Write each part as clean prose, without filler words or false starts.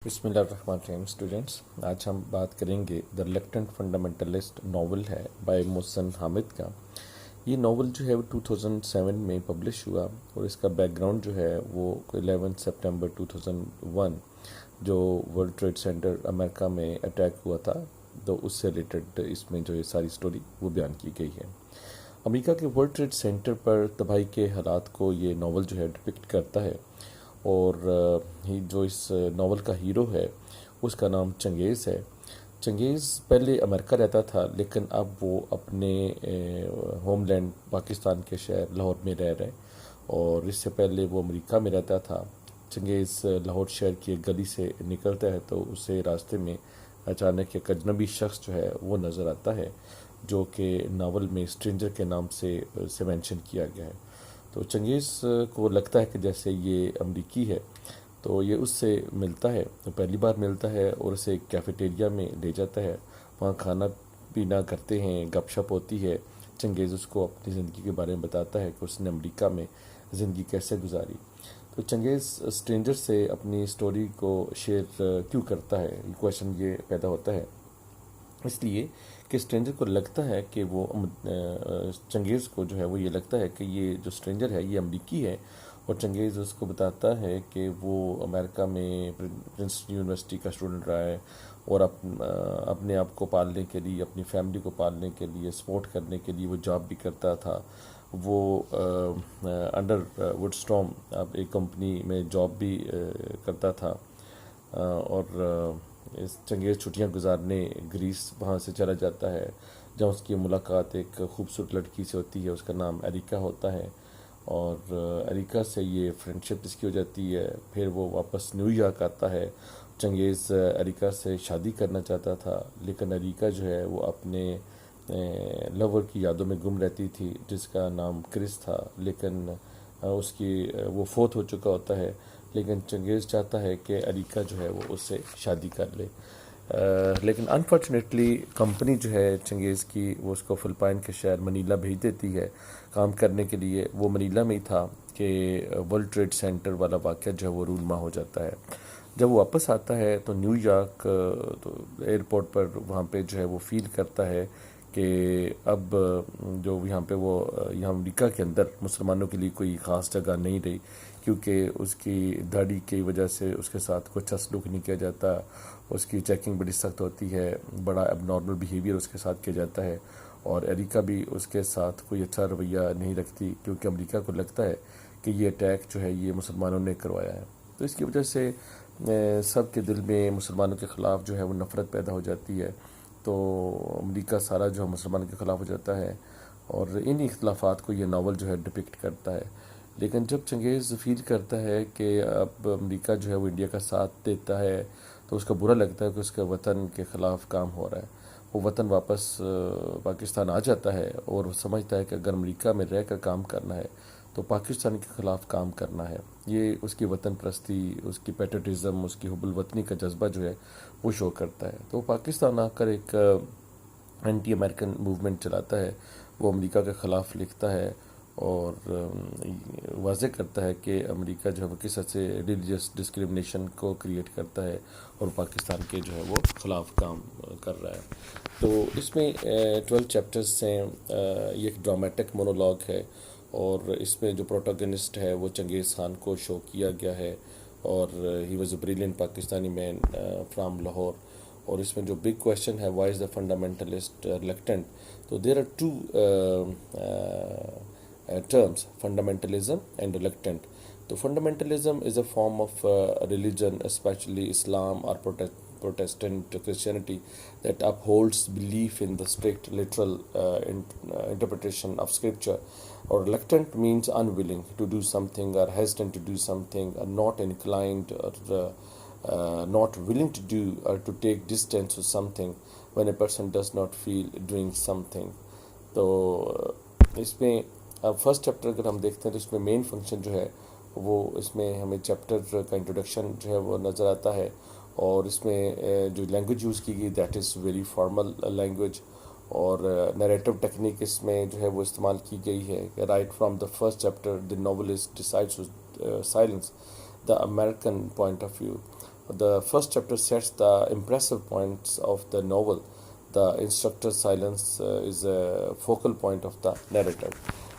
بسم اللہ الرحمن الرحیم اسٹوڈنٹس، آج ہم بات کریں گے دا ریلکٹنٹ فنڈامنٹلسٹ ناول ہے بائی موہسن حامد کا۔ یہ ناول جو ہے وہ 2007 میں پبلش ہوا اور اس کا بیک گراؤنڈ جو ہے وہ 11 سپٹمبر 2001 جو ورلڈ ٹریڈ سینٹر امریکہ میں اٹیک ہوا تھا، تو اس سے ریلیٹڈ اس میں جو یہ ساری سٹوری وہ بیان کی گئی ہے۔ امریکہ کے ورلڈ ٹریڈ سینٹر پر تباہی کے حالات کو یہ ناول جو ہے ڈپکٹ کرتا ہے، اور جو اس ناول کا ہیرو ہے اس کا نام چنگیز ہے۔ چنگیز پہلے امریکہ رہتا تھا، لیکن اب وہ اپنے ہوم لینڈ پاکستان کے شہر لاہور میں رہ رہے، اور اس سے پہلے وہ امریکہ میں رہتا تھا۔ چنگیز لاہور شہر کی ایک گلی سے نکلتا ہے تو اسے راستے میں اچانک ایک اجنبی شخص جو ہے وہ نظر آتا ہے، جو کہ ناول میں اسٹرینجر کے نام سے مینشن کیا گیا ہے۔ تو چنگیز کو لگتا ہے کہ جیسے یہ امریکی ہے، تو یہ اس سے ملتا ہے، پہلی بار ملتا ہے اور اسے ایک کیفیٹیریا میں لے جاتا ہے، وہاں کھانا پینا کرتے ہیں، گپ شپ ہوتی ہے۔ چنگیز اس کو اپنی زندگی کے بارے میں بتاتا ہے کہ اس نے امریکہ میں زندگی کیسے گزاری۔ تو چنگیز اسٹرینجر سے اپنی سٹوری کو شیئر کیوں کرتا ہے، یہ کویشچن یہ پیدا ہوتا ہے اس لیے کہ اسٹرینجر کو لگتا ہے کہ وہ چنگیز کو جو ہے وہ یہ لگتا ہے کہ یہ جو اسٹرینجر ہے یہ امریکی ہے، اور چنگیز اس کو بتاتا ہے کہ وہ امریکہ میں پرنسٹن یونیورسٹی کا اسٹوڈنٹ رہا ہے، اور اپنے آپ کو پالنے کے لیے، اپنی فیملی کو پالنے کے لیے، سپورٹ کرنے کے لیے وہ جاب بھی کرتا تھا۔ وہ انڈر وڈ اسٹارم ایک کمپنی میں جاب بھی کرتا تھا، اور چنگیز چھٹیاں گزارنے گریس وہاں سے چلا جاتا ہے، جہاں اس کی ملاقات ایک خوبصورت لڑکی سے ہوتی ہے، اس کا نام اریکا ہوتا ہے، اور اریکا سے یہ فرینڈشپ اس کی ہو جاتی ہے۔ پھر وہ واپس نیو یارک آتا ہے۔ چنگیز اریکا سے شادی کرنا چاہتا تھا، لیکن اریکا جو ہے وہ اپنے لور کی یادوں میں گم رہتی تھی، جس کا نام کرس تھا، لیکن اس کی وہ فوت ہو چکا ہوتا ہے، لیکن چنگیز چاہتا ہے کہ اریکا جو ہے وہ اس سے شادی کر لے۔ لیکن انفارچونیٹلی کمپنی جو ہے چنگیز کی، وہ اس کو فلپائن کے شہر منیلا بھیج دیتی ہے کام کرنے کے لیے۔ وہ منیلا میں ہی تھا کہ ورلڈ ٹریڈ سینٹر والا واقعہ جو ہے وہ رونما ہو جاتا ہے۔ جب وہ واپس آتا ہے تو نیو یارک تو ایئرپورٹ پر وہاں پہ جو ہے وہ فیل کرتا ہے کہ اب جو یہاں پہ وہ یہاں امریکہ کے اندر مسلمانوں کے لیے کوئی خاص جگہ نہیں رہی، کیونکہ اس کی داڑھی کی وجہ سے اس کے ساتھ کوئی اچھا سلوک نہیں کیا جاتا، اس کی چیکنگ بڑی سخت ہوتی ہے، بڑا اب نارمل بیہیویئر اس کے ساتھ کیا جاتا ہے، اور اریکا بھی اس کے ساتھ کوئی اچھا رویہ نہیں رکھتی، کیونکہ امریکہ کو لگتا ہے کہ یہ اٹیک جو ہے یہ مسلمانوں نے کروایا ہے۔ تو اس کی وجہ سے سب کے دل میں مسلمانوں کے خلاف جو ہے وہ نفرت پیدا ہو جاتی ہے، تو امریکہ سارا جو ہے مسلمانوں کے خلاف ہو جاتا ہے، اور انہی اختلافات کو یہ ناول جو ہے ڈپکٹ کرتا ہے۔ لیکن جب چنگیز فیل کرتا ہے کہ اب امریکہ جو ہے وہ انڈیا کا ساتھ دیتا ہے، تو اس کا برا لگتا ہے کہ اس کے وطن کے خلاف کام ہو رہا ہے۔ وہ وطن واپس پاکستان آ جاتا ہے، اور وہ سمجھتا ہے کہ اگر امریکہ میں رہ کر کام کرنا ہے تو پاکستان کے خلاف کام کرنا ہے۔ یہ اس کی وطن پرستی، اس کی پیٹرٹزم، اس کی حب الوطنی کا جذبہ جو ہے وہ شو کرتا ہے۔ تو پاکستان آ کر ایک اینٹی امریکن موومنٹ چلاتا ہے، وہ امریکہ کے خلاف لکھتا ہے، اور واضح کرتا ہے کہ امریکہ جو ہے وہ کس حد سے ریلیجس ڈسکریمنیشن کو کریٹ کرتا ہے، اور پاکستان کے جو ہے وہ خلاف کام کر رہا ہے۔ تو اس میں 12 چیپٹرز ہیں، یہ ایک ڈرامیٹک مونولوگ ہے، اور اس میں جو پروٹاگنسٹ ہے وہ چنگیز خان کو شو کیا گیا ہے، اور he was a brilliant Pakistani man from Lahore. اور اس میں جو بگ کویشچن ہے، why is the fundamentalist reluctant, تو there are two terms, fundamentalism and reluctant. So fundamentalism is a form of religion, especially Islam or Protestant Christianity, that upholds belief in the strict literal interpretation of scripture. Or reluctant means unwilling to do something, or hesitant to do something, or not inclined, or not willing to do or to take distance with something when a person does not feel doing something. تو اس میں first chapter اگر ہم دیکھتے ہیں تو اس میں main function جو ہے وہ اس میں ہمیں چیپٹر کا انٹروڈکشن جو ہے وہ نظر آتا ہے، اور اس میں جو لینگویج یوز کی گئی that is very formal language, اور نیریٹو ٹیکنیک اس میں جو ہے وہ استعمال کی گئی ہے۔ Right from the first chapter the novelist decides to silence the American point of view, The first chapter sets the impressive points of the novel. The instructor's silence is a focal point of the narrative.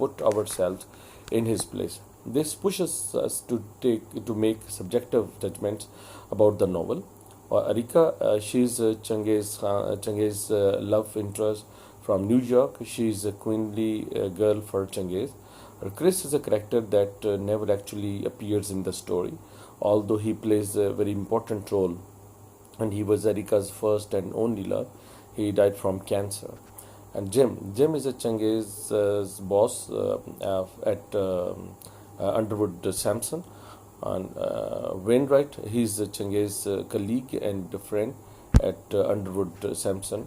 put ourselves in his place. This pushes us to make subjective judgments about the novel. Or Arika, she's Changez's love interest from New York. She's a queenly girl for Changez. Chris is a character that never actually appears in the story, although he plays a very important role, and he was Erika's first and only love. He died from cancer. And Jim is a Changez's boss at Underwood Sampson. And Wainwright, he's Changez's colleague and friend at Underwood Sampson.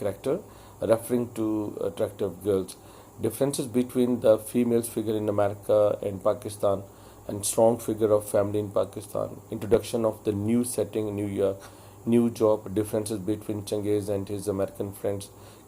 character, referring to attractive girls, differences between the female's figure in America and Pakistan, and strong figure of family in Pakistan, introduction of the new setting in New York, new job, differences between Changez and his American friends.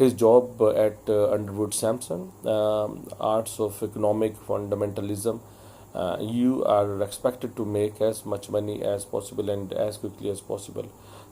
his job at Underwood Sampson, arts of economic fundamentalism. You are expected to make as much money as possible and as quickly as possible.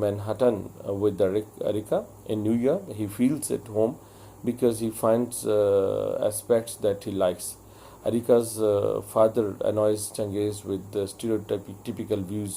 Manhattan with Erika in New York. He feels at home because he finds aspects that he likes. Erika's father annoys Changez with the stereotypical views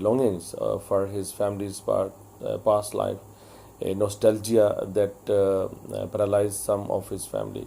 longings for his family's past life, a nostalgia that paralyzed some of his family.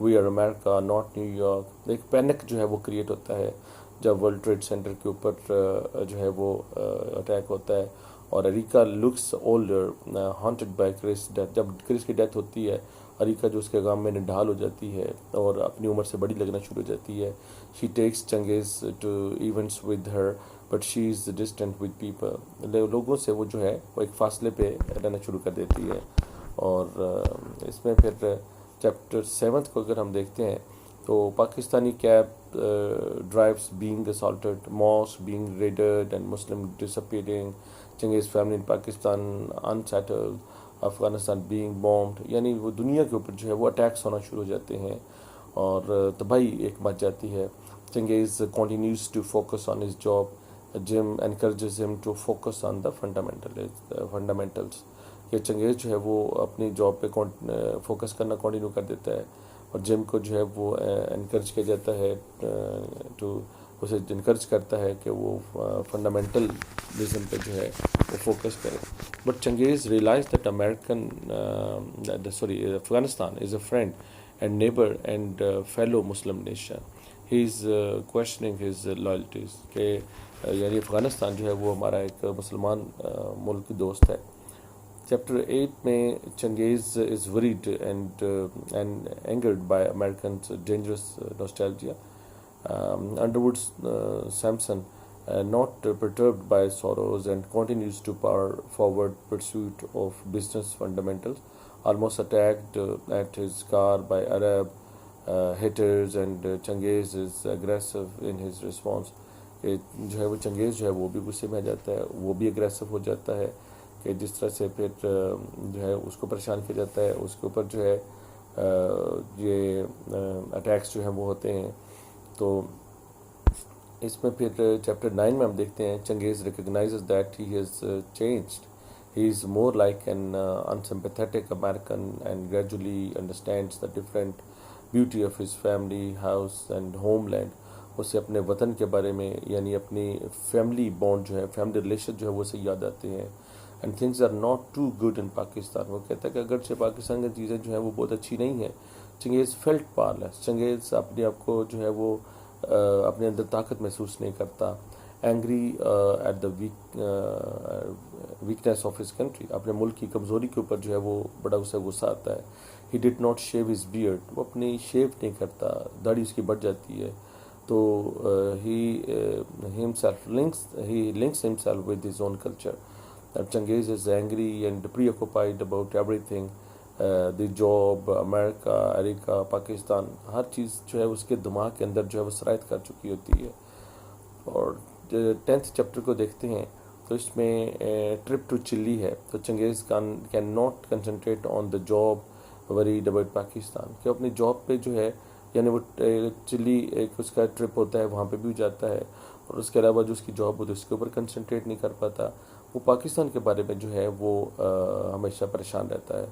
We are America not New York. ایک panic جو ہے وہ create ہوتا ہے جب world trade centre کے اوپر جو ہے وہ اٹیک ہوتا ہے. اور Erica looks older haunted by Chris death. جب کرس کی ڈیتھ ہوتی ہے اریکا جو اس کے غم میں نڈھال ہو جاتی ہے اور اپنی عمر سے بڑی لگنا شروع ہو جاتی ہے. She takes Changez to events with her but she is distant with people. لوگوں سے وہ جو ہے وہ ایک فاصلے پہ رہنا شروع کر دیتی ہے. اور اس میں پھر چیپٹر 7 کو اگر ہم دیکھتے ہیں تو Pakistani cab drivers being assaulted, mosques being raided and Muslim despairing, Changez family in Pakistan unsettled, Afghanistan being bombed. یعنی وہ دنیا کے اوپر جو ہے وہ اٹیکس ہونا شروع ہو جاتے ہیں اور تباہی ایک مچ جاتی ہے. چنگیز continues to focus on his job. Jim encourages him to focus on the fundamentals. کہ چنگیز جو ہے وہ اپنی جاب پہ فوکس کرنا کنٹینیو کر دیتا ہے اور جم کو جو ہے وہ انکریج کیا جاتا ہے اسے انکریج کرتا ہے کہ وہ فنڈامنٹلزم پہ جو ہے وہ فوکس کرے. But Changez realize that Afghanistan is a friend and neighbour and fellow Muslim nation. He is questioning his loyalties کہ یعنی افغانستان جو ہے وہ ہمارا ایک مسلمان ملک دوست ہے. چیپٹر 8 میں Changez is worried and angered by Americans dangerous nostalgia. Underwood Samson not perturbed by sorrows and continues to forward pursuit of business fundamentals, almost attacked at his car by Arab haters, and Changiz is aggressive in his response. کہ جو ہے وہ چنگیز جو ہے وہ بھی غصے میں آ جاتا ہے, وہ بھی اگریسو ہو جاتا ہے کہ جس طرح سے پھر جو ہے اس کو پریشان کیا جاتا ہے, اس کے اوپر جو ہے یہ اٹیکس جو ہیں وہ ہوتے ہیں. تو اس میں پھر چیپٹر 9 میں ہم دیکھتے ہیں Changez recognises that he has changed. He is more like an unsympathetic American and gradually understands the different beauty of his family house and homeland. اسے اپنے وطن کے بارے میں یعنی اپنی فیملی بانڈ جو ہے, فیملی ریلیشن جو ہے وہ اسے یاد آتے ہیں. And things are not too good in Pakistan. وہ کہتا ہے کہ اگرچہ پاکستان کی چیزیں جو ہیں وہ بہت اچھی نہیں ہیں. چنگیز فیلٹ پاورلیس. چنگیز اپنے آپ کو جو ہے وہ اپنے اندر طاقت محسوس نہیں کرتا. Angry at the weakness of his country. اپنے ملک کی کمزوری کے اوپر جو ہے وہ بڑا اسے غصہ آتا ہے. He did not shave his beard. وہ اپنی شیو نہیں کرتا, داڑھی اس کی بڑھ جاتی ہے. تو ہی links himself with his own culture. Changiz is angry and preoccupied about everything. The job, امریکہ, اریکا, پاکستان, ہر چیز جو ہے اس کے دماغ کے اندر جو ہے وہ سرایت کر چکی ہوتی ہے. اور 10th چیپٹر کو دیکھتے ہیں تو اس میں ٹرپ ٹو چلی ہے. تو Changez cannot concentrate on the job worried about Pakistan. کہ اپنی جاب پہ جو ہے یعنی وہ چلی ایک اس کا ٹرپ ہوتا ہے, وہاں پہ بھی جاتا ہے اور اس کے علاوہ جو اس کی جاب ہوتی ہے اس کے اوپر کنسنٹریٹ نہیں کر پاتا. وہ پاکستان کے بارے میں جو ہے وہ ہمیشہ پریشان رہتا ہے.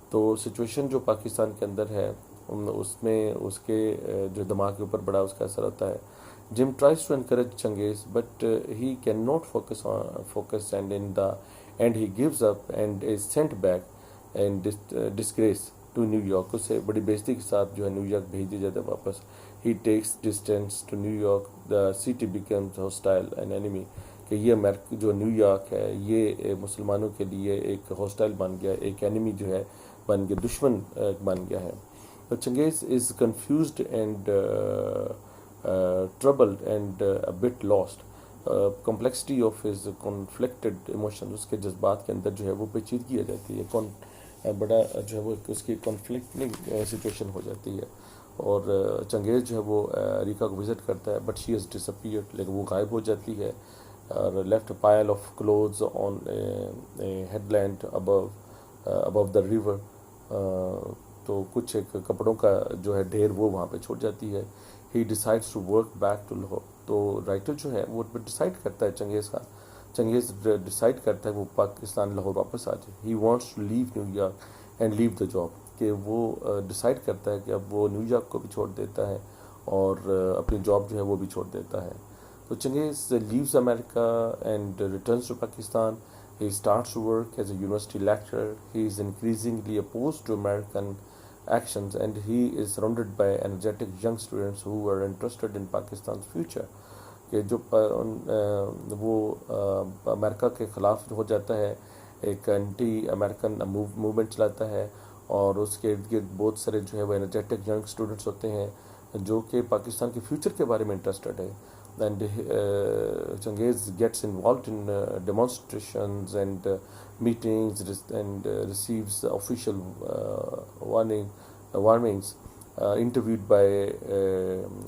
تو سچویشن جو پاکستان کے اندر ہے اس میں اس کے جو دماغ کے اوپر بڑا اس کا اثر ہوتا ہے. Jim tries to encourage Changez but he cannot focus and in the end he gives up and is sent back and disgrace to New York. اسے بڑی بےزتی کے ساتھ جو ہے نیو یارک بھیج دیا جاتا ہے واپس. He takes distance to New York. The city becomes hostile and enemy. کہ یہ جو نیو یارک ہے یہ مسلمانوں کے لیے ایک ہاسٹائل بن گیا, ایک اینیمی جو ہے بن گیا, دشمن بن گیا ہے. Changez is confused and troubled and but lost. Complexity of his conflicted emotion. اس کے جذبات کے اندر جو ہے وہ پیچیدگی آ جاتی ہے, بڑا جو ہے وہ اس کی کنفلکٹنگ سچویشن ہو جاتی ہے. اور چنگیز جو ہے وہ اریکا کو وزٹ کرتا ہے بٹ شی ہیز ڈسپیئرڈ. لیکن وہ غائب ہو جاتی ہے. اور left pile of clothes on headland above the river. تو کچھ ایک کپڑوں کا جو ہے ڈھیر وہ وہاں پہ چھوڑ جاتی ہے. He decides to work back to Lahore. تو رائٹر جو ہے وہ ڈیسائڈ کرتا ہے چنگیز ڈیسائڈ کرتا ہے وہ پاکستان لاہور واپس آ جائے. He wants to leave New York and leave the job. کہ وہ ڈیسائڈ کرتا ہے کہ اب وہ نیو یارک کو بھی چھوڑ دیتا ہے اور اپنی جاب جو ہے وہ بھی چھوڑ دیتا ہے. تو چنگیز لیوز امریکہ and returns to Pakistan. He starts to work as a university lecturer. He is increasingly opposed to American actions, and he is surrounded by energetic young students who are interested in Pakistan's future. کہ جو وہ امریکہ کے خلاف ہو جاتا ہے, ایک anti American movement چلاتا ہے, اور اس کے ارد گرد بہت سارے جو ہے وہ انرجیٹک ینگ اسٹوڈنٹس ہوتے ہیں جو کہ پاکستان کے فیوچر کے بارے میں انٹرسٹڈ ہے. And Changez gets involved in demonstrations and meetings and receives official warnings, interviewed by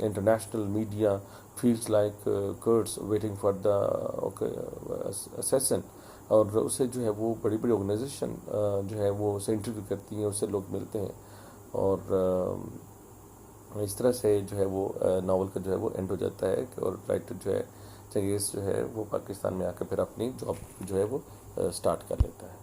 international media, feels like Kurds waiting for the assassin. اور اسے جو ہے وہ بڑی بڑی آرگنائزیشن جو ہے وہ اسے انٹرویو کرتی ہیں, اسے لوگ ملتے ہیں, اور اس طرح سے جو ہے وہ ناول کا جو ہے وہ اینڈ ہو جاتا ہے. اور رائٹر جو ہے چنگیز جو ہے وہ پاکستان میں آ کے پھر اپنی جاب جو ہے وہ اسٹارٹ کر لیتا ہے.